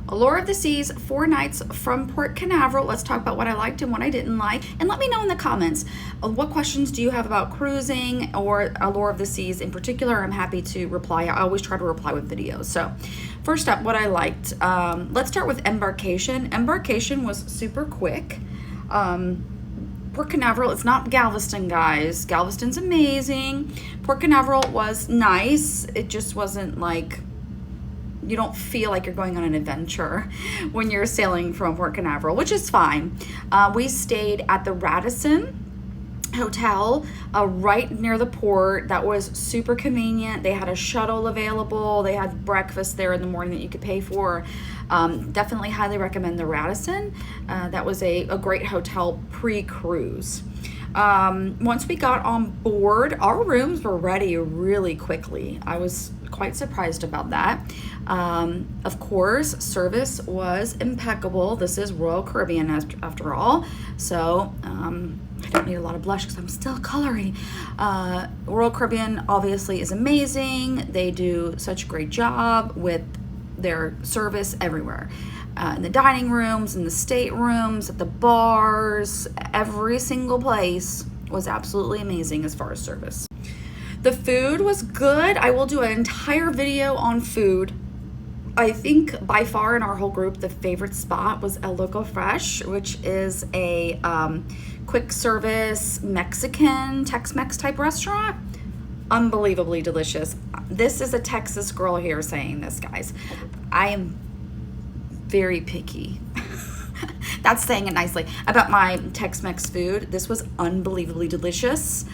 Allure of the Seas, 4 nights from Port Canaveral. Let's talk about what I liked and what I didn't like. And let me know in the comments, what questions do you have about cruising or Allure of the Seas in particular? I'm happy to reply. I always try to reply with videos. So first up, what I liked. Let's start with embarkation. Embarkation was super quick. Port Canaveral, it's not Galveston, guys. Galveston's amazing. Port Canaveral was nice. It just wasn't like, you don't feel like you're going on an adventure when you're sailing from Port Canaveral, which is fine. We stayed at the Radisson Hotel right near the port. That was super convenient. They had a shuttle available. They had breakfast there in the morning that you could pay for. Definitely highly recommend the Radisson. That was a great hotel pre-cruise. Once we got on board, our rooms were ready really quickly. I was quite surprised about that. Of course, service was impeccable. This is Royal Caribbean after all. So I don't need a lot of blush because I'm still coloring. Royal Caribbean obviously is amazing. They do such a great job with their service everywhere. In the dining rooms, in the staterooms, at the bars, every single place was absolutely amazing as far as service. The food was good. I will do an entire video on food. I think by far in our whole group, the favorite spot was El Loco Fresh, which is a quick service Mexican Tex-Mex type restaurant. Unbelievably delicious. This is a Texas girl here saying this, guys. I am very picky. That's saying it nicely. About my Tex-Mex food. This was unbelievably delicious.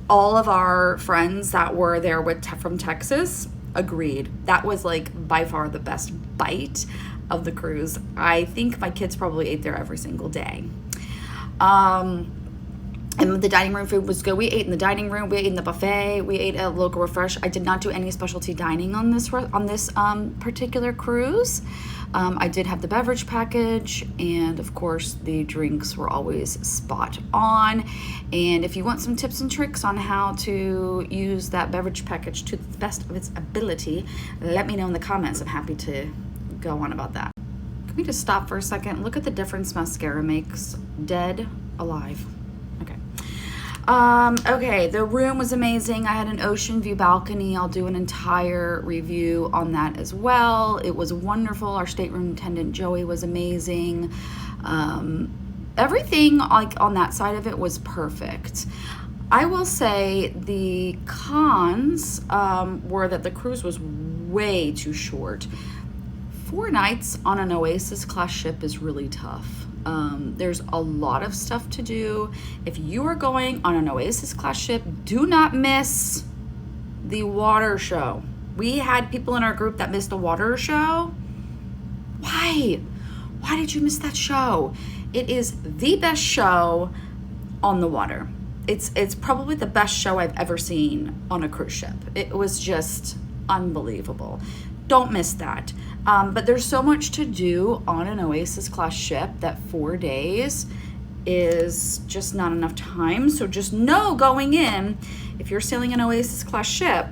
All of our friends that were there from Texas agreed. That was like by far the best bite of the cruise. I think my kids probably ate there every single day. And the dining room food was good. We ate in the dining room. We ate in the buffet. We ate at Local Refresh. I did not do any specialty dining on this particular cruise. I did have the beverage package, and of course the drinks were always spot on. And if you want some tips and tricks on how to use that beverage package to the best of its ability, let me know in the comments. I'm happy to go on about that. Can we just stop for a second? Look at the difference mascara makes. Dead alive. Okay, the room was amazing. I had an ocean view balcony. I'll do an entire review on that as well. It was wonderful. Our stateroom attendant, Joey, was amazing. Everything like on that side of it was perfect. I will say the cons were that the cruise was way too short. 4 nights on an Oasis class ship is really tough. There's a lot of stuff to do. If you are going on an Oasis class ship, do not miss the water show. We had people in our group that missed the water show. Why? Why did you miss that show? It is the best show on the water. It's probably the best show I've ever seen on a cruise ship. It was just unbelievable. Don't miss that. But there's so much to do on an Oasis class ship that 4 days is just not enough time. So just know going in, if you're sailing an Oasis class ship,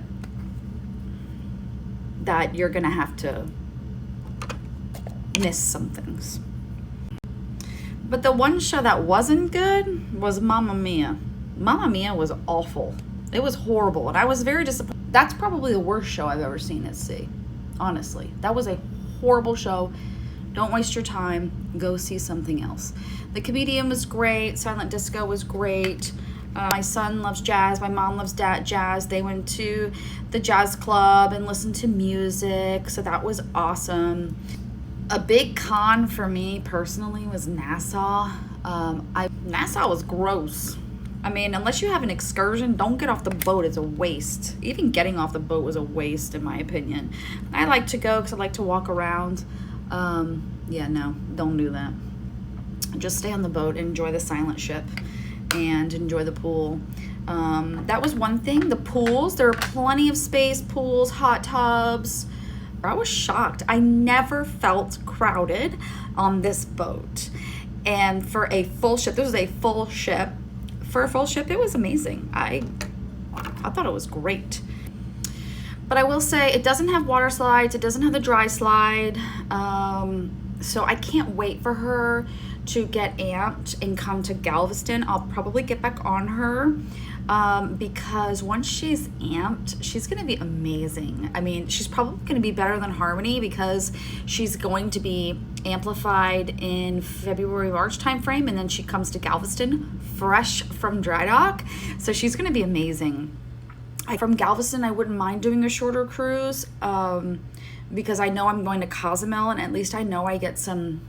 that you're gonna have to miss some things. But the one show that wasn't good was Mamma Mia. Mamma Mia was awful. It was horrible, and I was very disappointed. That's probably the worst show I've ever seen at sea. Honestly, that was a horrible show. Don't waste your time. Go see something else. The Comedian was great. Silent Disco was great. My son loves jazz. My mom loves jazz. They went to the jazz club and listened to music, so that was awesome. A big con for me personally was Nassau. Nassau was gross. I mean, unless you have an excursion, don't get off the boat. It's a waste. Even getting off the boat was a waste, in my opinion. I like to go because I like to walk around. Yeah, no, don't do that. Just stay on the boat, enjoy the silent ship, and enjoy the pool. That was one thing. The pools, there were plenty of space, pools, hot tubs. I was shocked. I never felt crowded on this boat. And for a full ship, this was a full ship. For a full ship, it was amazing. I thought it was great. But I will say it doesn't have water slides. It doesn't have the dry slide. So I can't wait for her to get amped and come to Galveston. I'll probably get back on her because once she's amped, she's going to be amazing. I mean, she's probably going to be better than Harmony because she's going to be amplified in February, March timeframe, and then she comes to Galveston fresh from dry dock. So she's going to be amazing. From Galveston, I wouldn't mind doing a shorter cruise because I know I'm going to Cozumel, and at least I know I get some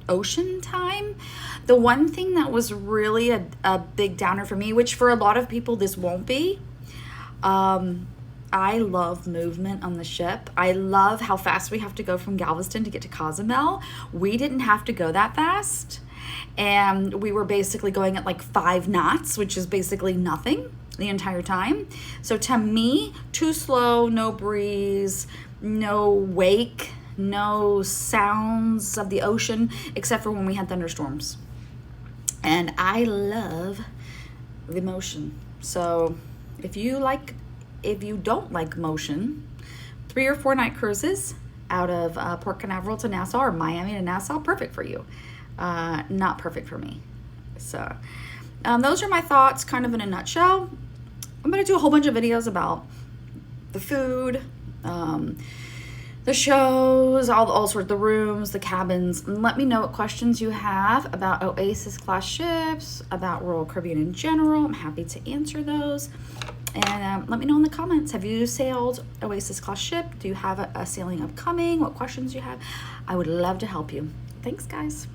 ocean time. The one thing that was really a big downer for me, which for a lot of people this won't be, I love movement on the ship. I love how fast we have to go from Galveston to get to Cozumel. We didn't have to go that fast, and we were basically going at like 5 knots, which is basically nothing the entire time. So to me, too slow, no breeze, no wake, no sounds of the ocean, except for when we had thunderstorms. And I love the motion. So if you don't like motion, 3 or 4 night cruises out of Port Canaveral to Nassau, or Miami to Nassau, perfect for you. Not perfect for me. So those are my thoughts kind of in a nutshell. I'm going to do a whole bunch of videos about the food, the shows, all sorts, the rooms, the cabins. And let me know what questions you have about Oasis class ships, about Royal Caribbean in general. I'm happy to answer those. And let me know in the comments, have you sailed Oasis class ship? Do you have a sailing upcoming? What questions you have? I would love to help you. Thanks, guys.